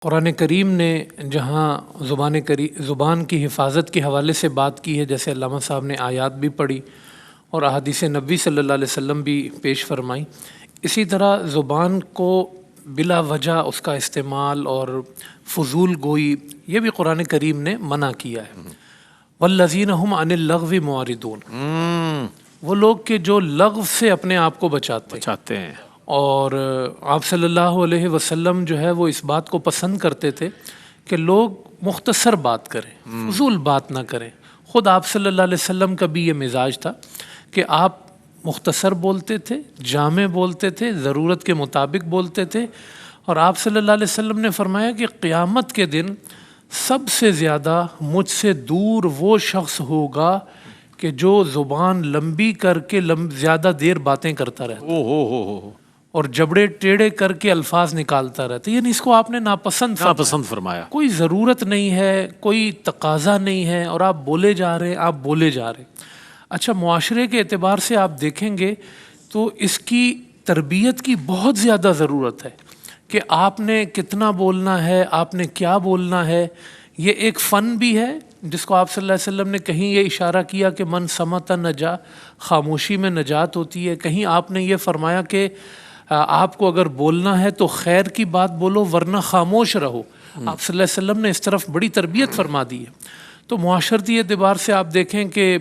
قرآن کریم نے جہاں زبان کی حفاظت کے حوالے سے بات کی ہے، جیسے علامہ صاحب نے آیات بھی پڑھی اور احادیث نبوی صلی اللہ علیہ وسلم بھی پیش فرمائی، اسی طرح زبان کو بلا وجہ اس کا استعمال اور فضول گوئی یہ بھی قرآن کریم نے منع کیا ہے۔ والذین هم عن اللغو معرضون، وہ لوگ کہ جو لغو سے اپنے آپ کو بچاتے ہیں، اور آپ صلی اللہ علیہ وسلم جو ہے وہ اس بات کو پسند کرتے تھے کہ لوگ مختصر بات کریں، فضول بات نہ کریں۔ خود آپ صلی اللہ علیہ وسلم کا بھی یہ مزاج تھا کہ آپ مختصر بولتے تھے، جامع بولتے تھے، ضرورت کے مطابق بولتے تھے، اور آپ صلی اللہ علیہ وسلم نے فرمایا کہ قیامت کے دن سب سے زیادہ مجھ سے دور وہ شخص ہوگا کہ جو زبان لمبی کر کے زیادہ دیر باتیں کرتا رہتا اور جبڑے ٹیڑھے کر کے الفاظ نکالتا رہتا، یعنی اس کو آپ نے ناپسند فرمایا۔ کوئی ضرورت نہیں ہے، کوئی تقاضا نہیں ہے، اور آپ بولے جا رہے ہیں۔ اچھا، معاشرے کے اعتبار سے آپ دیکھیں گے تو اس کی تربیت کی بہت زیادہ ضرورت ہے کہ آپ نے کتنا بولنا ہے، آپ نے کیا بولنا ہے۔ یہ ایک فن بھی ہے جس کو آپ صلی اللہ علیہ وسلم نے کہیں یہ اشارہ کیا کہ من سمت نجا، خاموشی میں نجات ہوتی ہے۔ کہیں آپ نے یہ فرمایا کہ آپ کو اگر بولنا ہے تو خیر کی بات بولو ورنہ خاموش رہو۔ آپ صلی اللہ علیہ وسلم نے اس طرف بڑی تربیت فرما دی ہے۔ تو معاشرتی اعتبار سے آپ دیکھیں کہ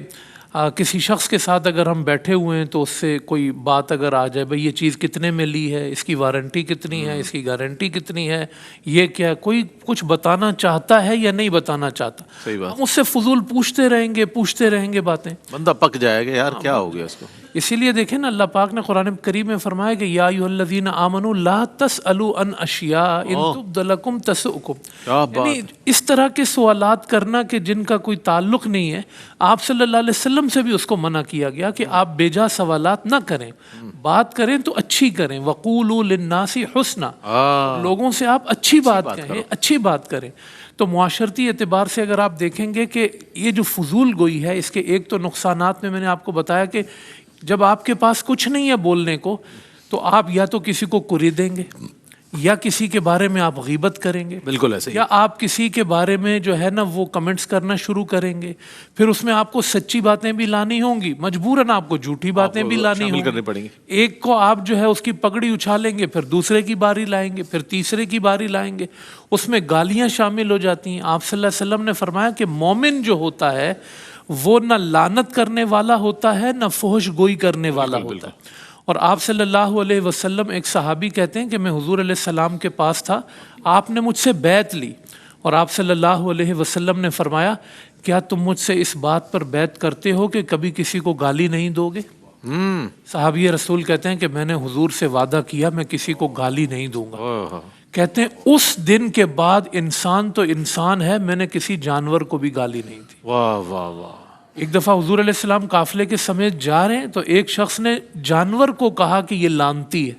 کسی شخص کے ساتھ اگر ہم بیٹھے ہوئے ہیں تو اس سے کوئی بات اگر آ جائے، بھئی یہ چیز کتنے میں لی ہے، اس کی وارنٹی کتنی ہے، اس کی گارنٹی کتنی ہے، یہ کیا، کوئی کچھ بتانا چاہتا ہے یا نہیں بتانا چاہتا، ہم اس سے فضول پوچھتے رہیں گے باتیں، بندہ پک جائے گا یار کیا ہو گیا اس کو۔ اسی لیے دیکھیں نا، اللہ پاک نے قرآن کریم میں فرمایا کہ یا ایھا الذین آمنوا لا تسألوا عن اشیاء ان تبد لکم تسؤکم، یعنی اس طرح کے سوالات کرنا کہ جن کا کوئی تعلق نہیں ہے، آپ صلی اللہ علیہ وسلم سے بھی اس کو منع کیا گیا کہ آپ بے جا سوالات نہ کریں، بات کریں تو اچھی کریں، وقولوا للناس حسنا، لوگوں سے آپ اچھی بات کہیں، اچھی بات کریں۔ تو معاشرتی اعتبار سے اگر آپ دیکھیں گے کہ یہ جو فضول گوئی ہے، اس کے ایک تو نقصانات میں نے آپ کو بتایا کہ جب آپ کے پاس کچھ نہیں ہے بولنے کو تو آپ یا تو کسی کو کریدیں گے، یا کسی کے بارے میں آپ غیبت کریں گے، بالکل ایسے، یا آپ کسی کے بارے میں جو ہے نا وہ کمنٹس کرنا شروع کریں گے، پھر اس میں آپ کو سچی باتیں بھی لانی ہوں گی، مجبوراً آپ کو جھوٹی باتیں بھی لانی ہوں گی، ایک کو آپ جو ہے اس کی پگڑی اچھالیں گے، پھر دوسرے کی باری لائیں گے، پھر تیسرے کی باری لائیں گے، اس میں گالیاں شامل ہو جاتی ہیں۔ آپ صلی اللہ علیہ وسلم نے فرمایا کہ مومن جو ہوتا ہے وہ نہ لعنت کرنے والا ہوتا ہے، نہ فحش گوئی کرنے والا ہوتا ہے۔ اور آپ صلی اللہ علیہ وسلم، ایک صحابی کہتے ہیں کہ میں حضور علیہ السلام کے پاس تھا، آپ نے مجھ سے بیعت لی، اور آپ صلی اللہ علیہ وسلم نے فرمایا کیا تم مجھ سے اس بات پر بیعت کرتے ہو کہ کبھی کسی کو گالی نہیں دو گے؟ صحابی رسول کہتے ہیں کہ میں نے حضور سے وعدہ کیا میں کسی کو گالی نہیں دوں گا۔ کہتے ہیں اس دن کے بعد انسان تو انسان ہے، میں نے کسی جانور کو بھی گالی نہیں دی۔ واہ واہ واہ۔ ایک دفعہ حضور علیہ السلام قافلے کے سمیت جا رہے ہیں تو ایک شخص نے جانور کو کہا کہ یہ لعنتی ہے،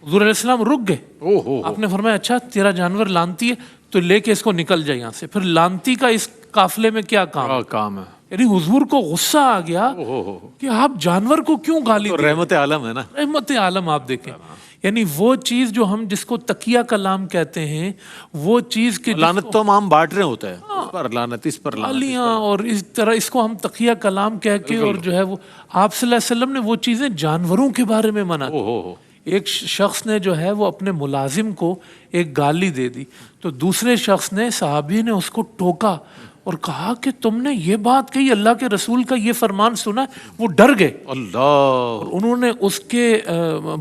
حضور علیہ السلام رک گئے، آپ نے فرمایا اچھا تیرا جانور لعنتی ہے تو لے کے اس کو نکل جائے یہاں سے، پھر لعنتی کا اس قافلے میں کیا کام ہے؟ یعنی حضور کو غصہ آ گیا کہ آپ جانور کو کیوں گالی دی؟ رحمت عالم ہے نا، رحمت عالم۔ آپ دیکھیں یعنی وہ چیز جو ہم جس کو تقیہ کلام کہتے ہیں، وہ چیز کے لعنت تو ہم بانٹ رہے ہوتا ہے، اس پر لعنت، اس پر لعنت، اور اس طرح اس کو ہم تقیہ کلام کہہ کے، اور جو ہے وہ آپ صلی اللہ علیہ وسلم نے وہ چیزیں جانوروں کے بارے میں منع کی۔ ایک شخص نے جو ہے وہ اپنے ملازم کو ایک گالی دے دی تو دوسرے شخص نے، صحابی نے اس کو ٹوکا اور کہا کہ تم نے یہ بات کہی، اللہ کے رسول کا یہ فرمان سنا، وہ ڈر گئے اللہ، اور انہوں نے اس کے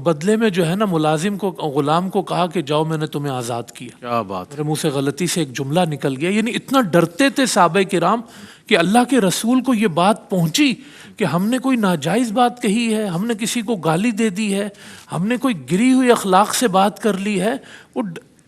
بدلے میں جو ہے نا ملازم کو، غلام کو کہا کہ جاؤ میں نے تمہیں آزاد کیا۔ کیا بات، میرے منہ سے غلطی سے ایک جملہ نکل گیا، یعنی اتنا ڈرتے تھے صحابہ کرام کہ اللہ کے رسول کو یہ بات پہنچی کہ ہم نے کوئی ناجائز بات کہی ہے، ہم نے کسی کو گالی دے دی ہے، ہم نے کوئی گری ہوئی اخلاق سے بات کر لی ہے، وہ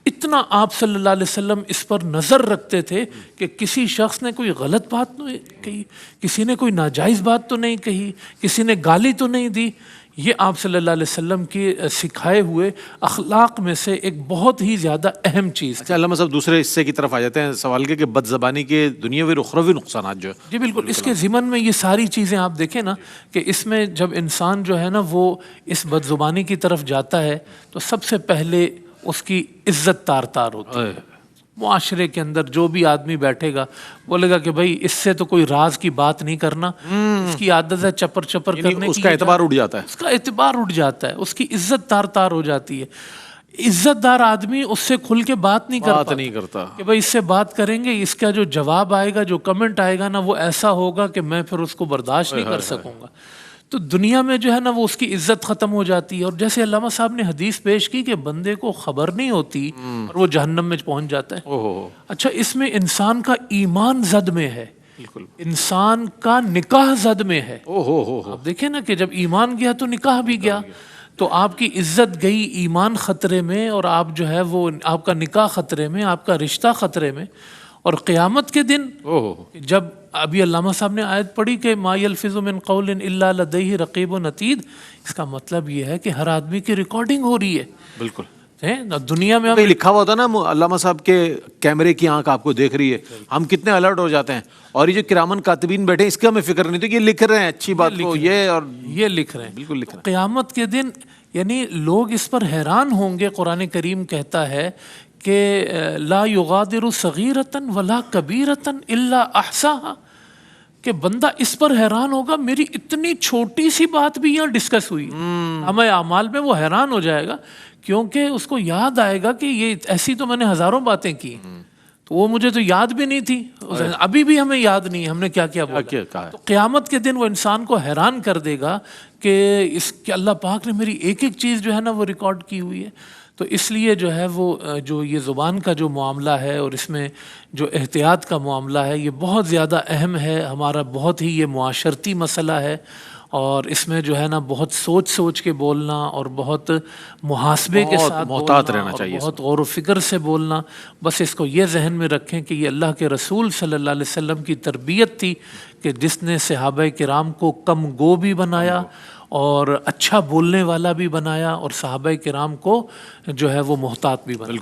اتنا آپ صلی اللہ علیہ وسلم اس پر نظر رکھتے تھے کہ کسی شخص نے کوئی غلط بات تو نہیں کہی، کسی نے کوئی ناجائز بات تو نہیں کہی، کسی نے گالی تو نہیں دی۔ یہ آپ صلی اللہ علیہ وسلم کے سکھائے ہوئے اخلاق میں سے ایک بہت ہی زیادہ اہم چیز۔ اچھا علامہ صاحب، دوسرے حصے کی طرف آ جاتے ہیں سوال کے کہ بد زبانی کے دنیاوی اور اخروی نقصانات جو ہے۔ جی بالکل، اس کے ضمن میں یہ ساری چیزیں آپ دیکھیں نا کہ اس میں جب انسان جو ہے نا وہ اس بد زبانی کی طرف جاتا ہے تو سب سے پہلے اس کی عزت تار تار ہوتی ہے، معاشرے کے اندر جو بھی آدمی بیٹھے گا بولے گا کہ بھائی اس سے تو کوئی راز کی بات نہیں کرنا، اس کی عادت ہے چپر چپر کرنے کی، اس کا اعتبار اٹھ جاتا ہے، اس کا اعتبار اٹھ جاتا ہے، اس کی عزت تار تار ہو جاتی ہے۔ عزت دار آدمی اس سے کھل کے بات نہیں کرتا کہ بھائی اس سے بات کریں گے، اس کا جو جواب آئے گا، جو کمنٹ آئے گا نا، وہ ایسا ہوگا کہ میں پھر اس کو برداشت نہیں کر سکوں گا۔ تو دنیا میں جو ہے نا وہ اس کی عزت ختم ہو جاتی ہے۔ اور جیسے علامہ صاحب نے حدیث پیش کی کہ بندے کو خبر نہیں ہوتی اور وہ جہنم میں پہنچ جاتا ہے۔ اچھا، اس میں انسان کا ایمان زد میں ہے، بالکل، انسان کا نکاح زد میں ہے۔ آپ دیکھیں نا کہ جب ایمان گیا تو نکاح بھی گیا، تو آپ کی عزت گئی، ایمان خطرے میں، اور آپ جو ہے وہ آپ کا نکاح خطرے میں، آپ کا رشتہ خطرے میں۔ اور قیامت کے دن جب ابھی علامہ صاحب نے آیت پڑھی کہ ما یلفظ من قول الا لدیہ رقیب عتید، اس کا مطلب یہ ہے کہ ہر آدمی کی ریکارڈنگ ہو رہی ہے۔ بالکل، دنیا میں کہیں لکھا ہوا ہوتا نا علامہ صاحب کے کیمرے کی آنکھ آپ کو دیکھ رہی ہے، ہم کتنے الرٹ ہو جاتے ہیں۔ اور یہ جو کرامن کاتبین بیٹھے اس کا ہمیں فکر نہیں تو یہ لکھ رہے ہیں اچھی بات کو، یہ لکھ رہے ہیں، بالکل لکھ رہے ہیں۔ قیامت کے دن یعنی لوگ اس پر حیران ہوں گے۔ قرآن کریم کہتا ہے کہ لا یغادر صغیرۃ ولا کبیرۃ الا احصاها، کہ بندہ اس پر حیران ہوگا میری اتنی چھوٹی سی بات بھی یہاں ڈسکس ہوئی، ہمیں اعمال میں وہ حیران ہو جائے گا، کیونکہ اس کو یاد آئے گا کہ یہ ایسی تو میں نے ہزاروں باتیں کی، تو وہ مجھے تو یاد بھی نہیں تھی، ابھی بھی ہمیں یاد نہیں ہے ہم نے کیا کیا بولا۔ تو قیامت کے دن وہ انسان کو حیران کر دے گا کہ کہ اللہ پاک نے میری ایک ایک چیز جو ہے نا وہ ریکارڈ کی ہوئی ہے۔ تو اس لیے جو ہے وہ جو یہ زبان کا جو معاملہ ہے اور اس میں جو احتیاط کا معاملہ ہے یہ بہت زیادہ اہم ہے، ہمارا بہت ہی یہ معاشرتی مسئلہ ہے، اور اس میں جو ہے نا بہت سوچ کے بولنا اور بہت محاسبے کے ساتھ محتاط رہنا چاہیے، بہت غور و فکر سے بولنا۔ بس اس کو یہ ذہن میں رکھیں کہ یہ اللہ کے رسول صلی اللہ علیہ وسلم کی تربیت تھی کہ جس نے صحابہ کرام کو کم گو بھی بنایا اور اچھا بولنے والا بھی بنایا، اور صحابہ کرام کو جو ہے وہ محتاط بھی بنایا۔